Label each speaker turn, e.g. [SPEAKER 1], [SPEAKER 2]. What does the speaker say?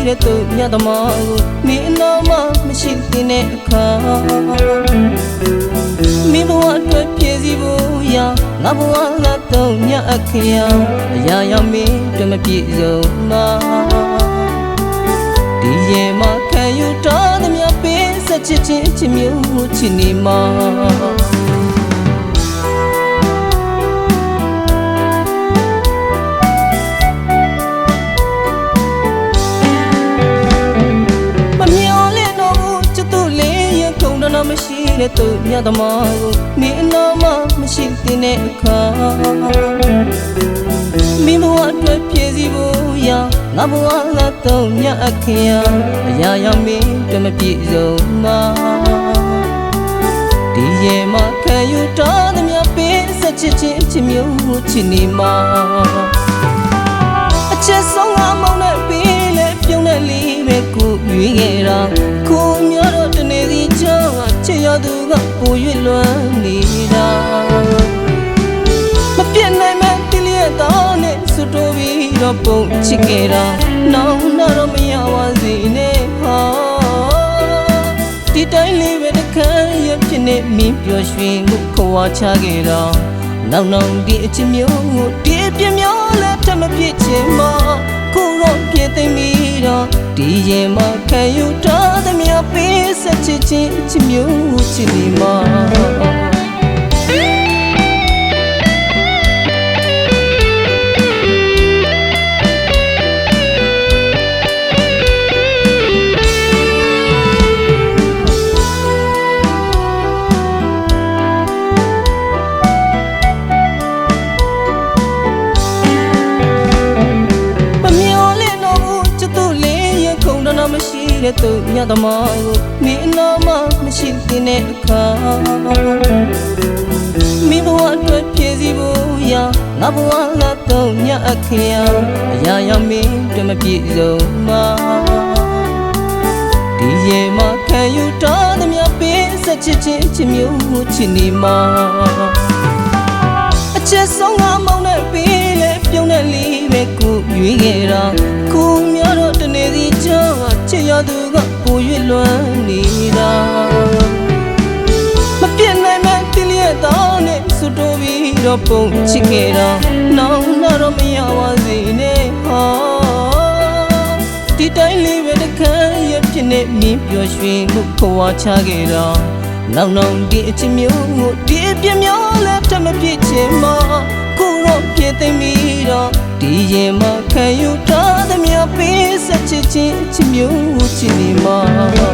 [SPEAKER 1] တဲ့သူညသမားကိုမင်းအနာမရှိသေးတဲ့အခါမင်းဘဝအတွက်ပြည့်စည်ဖို့ရာငါဘဝကတော့ညအခရာအရာရောက်မင်းတမပြည့်စုံမှာဒီရဲ့မှာခံယူထားသမျှပေးဆက်ချစ်ချင်းချစ်မျိုးချစ်နေမှာမရှိတဲ့သူညသမားကိုမင်းအနာမရှိသေးတဲ့အခါမင်းဘဝအတွက်ပြည့်စည်ဖို့ရာငါဘဝကတော့ညအခရာအရာရောက်မင်းတမပြည့်စုံမှာဒီရဲ့မှာခံယူထားသမျှပေးဆက်ချစ်ချင်းချစ်မျိုးချစ်နေမှာအချက်ဆုံးငါမောင်းတဲ့ပေးလေပြုံးတဲ့လေးပဲကိုရွေးခဲ့တာကိုများတော့တနေ့စီချောင်းချစ်ရသူကပို၍လွမ်းနေတာမပြတ်နိုင်မဲ့တိလျက်တော်နဲ့စွတိုးပြီးတော့ပုံချစ်ခဲ့တာနောင်တော့မရပါစေနဲ့ဟာဒီတိုင်းလေးပဲတခါရဖြစ်နေမင်းပျော်ရွှင်မှုခွာချခဲ့တာနောက်ဒီအချစ်မျိုးကိုဒီအပြစ်မျိုးလည်းထမဖြစ်ချင်မှာကိုတော့ပြည့်သိမ့်ပြီးတော့ဒီရင်မှာခံယူထားသမျှပေးဆက်ချစ်ချင်းချစ်မျိုးချစ်နေမှာမရှိတဲ့သူညသမားကိုမင်းအနာမရှိသေးတဲ့အခါမင်းဘဝအတွက်ပြည့်စည်ဖို့ရာငါဘဝကတော့ညအခရာအရာရောက်မင်းတမပြည့်စုံမှာဒီရဲ့မှာခံယူထားသမျှပေးဆက်ချစ်ချင်းချစ်မျိုးချစ်နေမှာအချက်ဆုံးငါမောင်းတဲ့ပေးလေပြုံးတဲ့လေးပဲကိုရွေးခဲ့တာကိုများတော့တနေ့စီချောင်းချစ်ရသူကပို၍လွမ်းနေတာမပြတ်နိုင်မဲ့တိလျက်တော်နဲ့စွတိုးပြီးတော့ပုံချစ်ခဲ့တာနောင်တော့မရပါစေနဲ့ဟာဒီတိုင်းလေးပဲတခါရဖြစ်နေမင်းပျော်ရွှင်မှုခွာချခဲ့တာနောက်ဒီအချစ်မျိုးကိုဒီအပြစ်မျိုးလည်းထမဖြစ်ချင်မှာကိုတော့ပြည့်သိမ့်ပြီးတော့ဒီရင်မှာခံယူထားသမျှပေးဆက်ချစ်ချင်းချစ်မျိုးချစ်နေမှာ